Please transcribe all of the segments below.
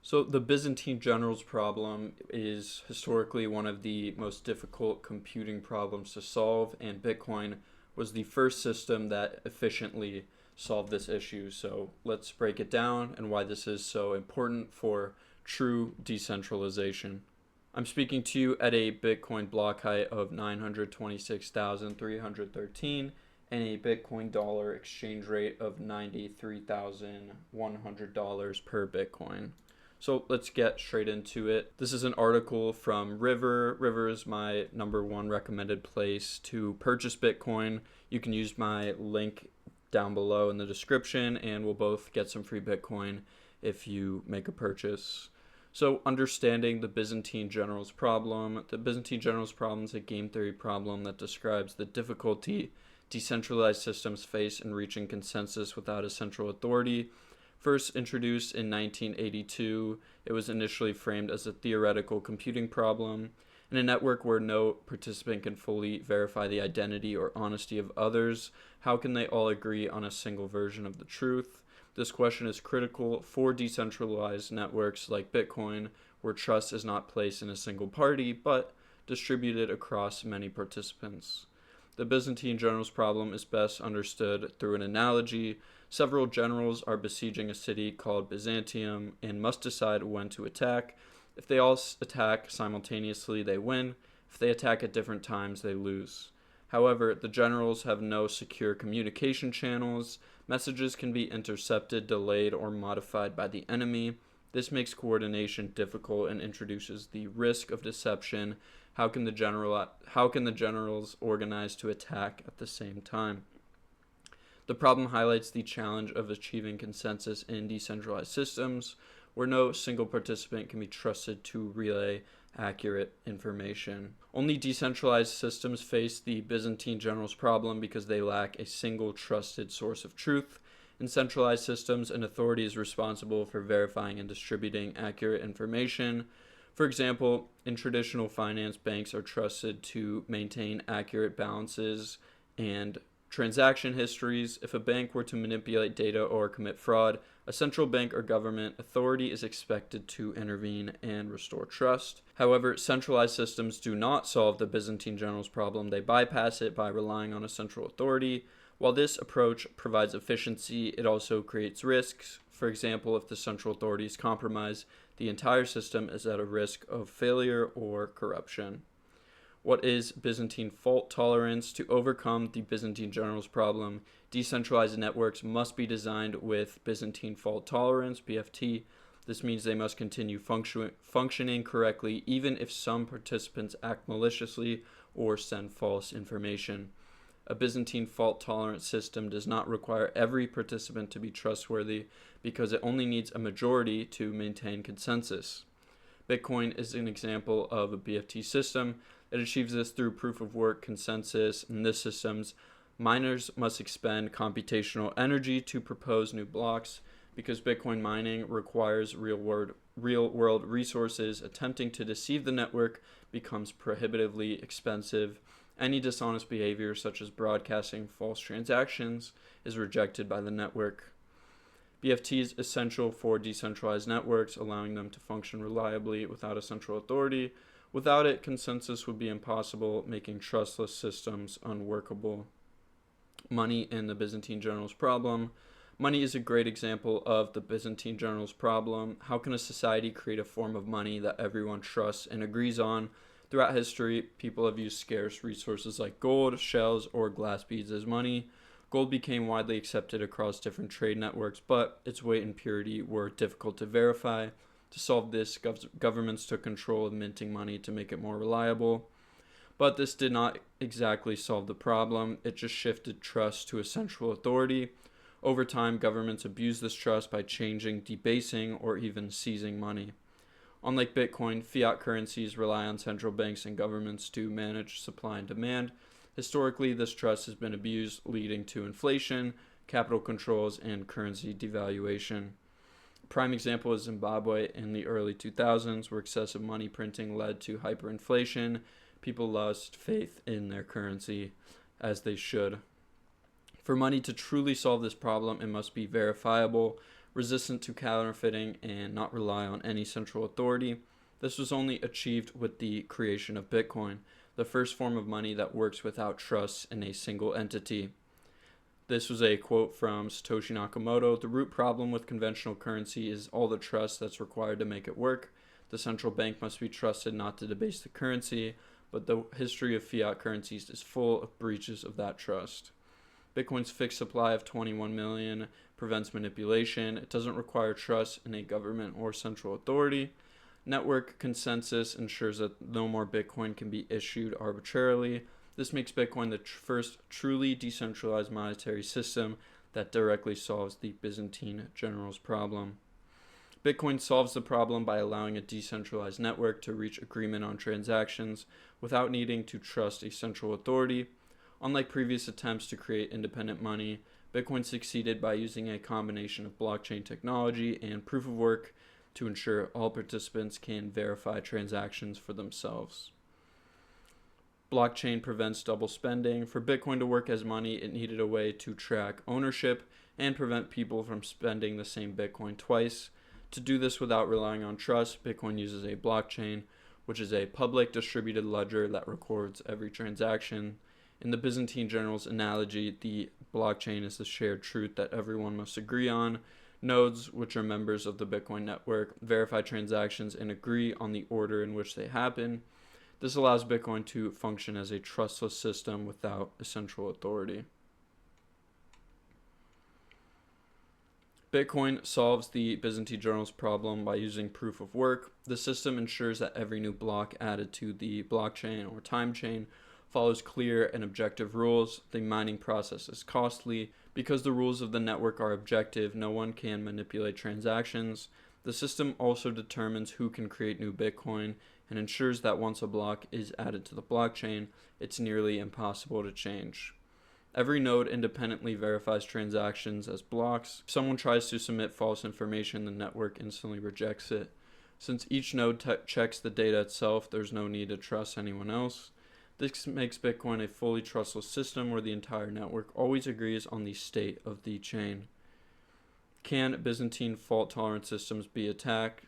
So the Byzantine generals problem is historically one of the most difficult computing problems to solve, and Bitcoin was the first system that efficiently solved this issue. So let's break it down and why this is so important for true decentralization. I'm speaking to you at a Bitcoin block height of 926,313 and a Bitcoin dollar exchange rate of $93,100 per Bitcoin. So let's get straight into it. This is an article from River. River is my number one recommended place to purchase Bitcoin. You can use my link down below in the description, and we'll both get some free Bitcoin if you make a purchase. So understanding the Byzantine generals problem. The Byzantine generals problem is a game theory problem that describes the difficulty decentralized systems face in reaching consensus without a central authority. First introduced in 1982, it was initially framed as a theoretical computing problem. In a network where no participant can fully verify the identity or honesty of others, how can they all agree on a single version of the truth? This question is critical for decentralized networks like Bitcoin, where trust is not placed in a single party, but distributed across many participants. The Byzantine generals problem is best understood through an analogy. Several generals are besieging a city called Byzantium and must decide when to attack. If they all attack simultaneously, they win. If they attack at different times, they lose. However, the generals have no secure communication channels. Messages can be intercepted, delayed, or modified by the enemy. This makes coordination difficult and introduces the risk of deception. How can the generals organize to attack at the same time? The problem highlights the challenge of achieving consensus in decentralized systems, where no single participant can be trusted to relay accurate information. Only decentralized systems face the Byzantine generals problem because they lack a single trusted source of truth. In centralized systems, an authority is responsible for verifying and distributing accurate information. For example, in traditional finance, banks are trusted to maintain accurate balances and transaction histories. If a bank were to manipulate data or commit fraud, a central bank or government authority is expected to intervene and restore trust. However, centralized systems do not solve the Byzantine generals problem. They bypass it by relying on a central authority. While this approach provides efficiency, it also creates risks. For example, if the central authority is compromised, the entire system is at a risk of failure or corruption. What is Byzantine fault tolerance? To overcome the Byzantine generals problem, decentralized networks must be designed with Byzantine fault tolerance, BFT. This means they must continue functioning correctly even if some participants act maliciously or send false information. A Byzantine fault-tolerant system does not require every participant to be trustworthy because it only needs a majority to maintain consensus. Bitcoin is an example of a BFT system. It achieves this through proof-of-work consensus. In this system, miners must expend computational energy to propose new blocks. Because Bitcoin mining requires real-world resources, attempting to deceive the network becomes prohibitively expensive. Any dishonest behavior, such as broadcasting false transactions, is rejected by the network. BFT is essential for decentralized networks, allowing them to function reliably without a central authority. Without it, consensus would be impossible, making trustless systems unworkable. Money in the Byzantine generals problem. Money is a great example of the Byzantine generals problem. How can a society create a form of money that everyone trusts and agrees on? Throughout history, people have used scarce resources like gold, shells, or glass beads as money. Gold became widely accepted across different trade networks, but its weight and purity were difficult to verify. To solve this, governments took control of minting money to make it more reliable. But this did not exactly solve the problem. It just shifted trust to a central authority. Over time, governments abused this trust by changing, debasing, or even seizing money. Unlike Bitcoin, fiat currencies rely on central banks and governments to manage supply and demand. Historically, this trust has been abused, leading to inflation, capital controls, and currency devaluation. A prime example is Zimbabwe in the early 2000s, where excessive money printing led to hyperinflation. People lost faith in their currency, as they should. For money to truly solve this problem, it must be verifiable. resistant to counterfeiting, and not rely on any central authority. This was only achieved with the creation of Bitcoin, the first form of money that works without trust in a single entity. This was a quote from Satoshi Nakamoto. The root problem with conventional currency is all the trust that's required to make it work. The central bank must be trusted not to debase the currency, but the history of fiat currencies is full of breaches of that trust. Bitcoin's fixed supply of 21 million prevents manipulation. It doesn't require trust in a government or central authority. Network consensus ensures that no more Bitcoin can be issued arbitrarily. This makes Bitcoin the first truly decentralized monetary system that directly solves the Byzantine generals' problem. Bitcoin solves the problem by allowing a decentralized network to reach agreement on transactions without needing to trust a central authority. Unlike previous attempts to create independent money, Bitcoin succeeded by using a combination of blockchain technology and proof of work to ensure all participants can verify transactions for themselves. Blockchain prevents double spending. For Bitcoin to work as money, it needed a way to track ownership and prevent people from spending the same Bitcoin twice. To do this without relying on trust, Bitcoin uses a blockchain, which is a public distributed ledger that records every transaction. In the Byzantine generals' analogy, the blockchain is the shared truth that everyone must agree on. Nodes, which are members of the Bitcoin network, verify transactions and agree on the order in which they happen. This allows Bitcoin to function as a trustless system without a central authority. Bitcoin solves the Byzantine generals' problem by using proof of work. The system ensures that every new block added to the blockchain or time chain follows clear and objective rules. The mining process is costly. Because the rules of the network are objective, no one can manipulate transactions. The system also determines who can create new Bitcoin and ensures that once a block is added to the blockchain, it's nearly impossible to change. Every node independently verifies transactions as blocks. If someone tries to submit false information, the network instantly rejects it. Since each node checks the data itself, there's no need to trust anyone else. This makes Bitcoin a fully trustless system where the entire network always agrees on the state of the chain. Can Byzantine fault-tolerant systems be attacked?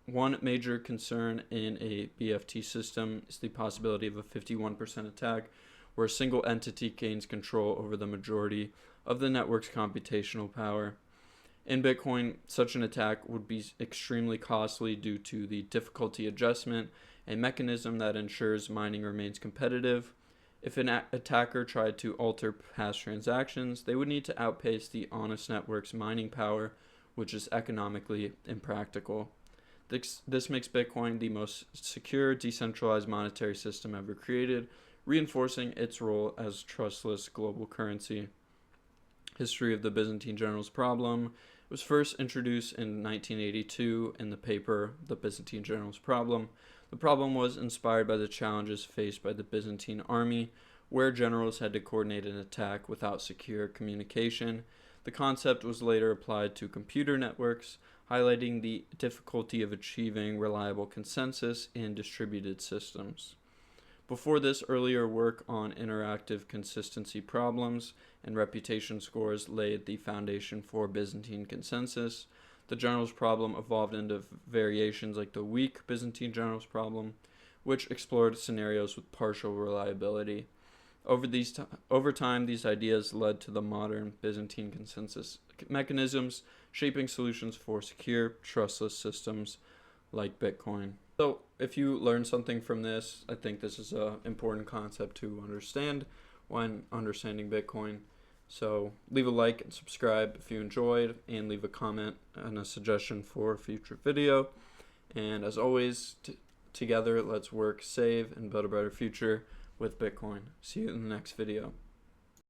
One major concern in a BFT system is the possibility of a 51% attack, where a single entity gains control over the majority of the network's computational power. In Bitcoin, such an attack would be extremely costly due to the difficulty adjustment, a mechanism that ensures mining remains competitive. If an attacker tried to alter past transactions, they would need to outpace the honest network's mining power, which is economically impractical. This makes Bitcoin the most secure, decentralized monetary system ever created, reinforcing its role as trustless global currency. History of the Byzantine generals' problem was first introduced in 1982 in the paper The Byzantine Generals' Problem. The problem was inspired by the challenges faced by the Byzantine army, where generals had to coordinate an attack without secure communication. The concept was later applied to computer networks, highlighting the difficulty of achieving reliable consensus in distributed systems. Before this, earlier work on interactive consistency problems and reputation scores laid the foundation for Byzantine consensus. The generals' problem evolved into variations like the weak Byzantine generals' problem, which explored scenarios with partial reliability. Over time, these ideas led to the modern Byzantine consensus mechanisms, shaping solutions for secure, trustless systems like Bitcoin. So if you learned something from this, I think this is an important concept to understand when understanding Bitcoin. So leave a like and subscribe if you enjoyed, and leave a comment and a suggestion for a future video. And as always, together, let's work, save, and build a better future with Bitcoin. See you in the next video.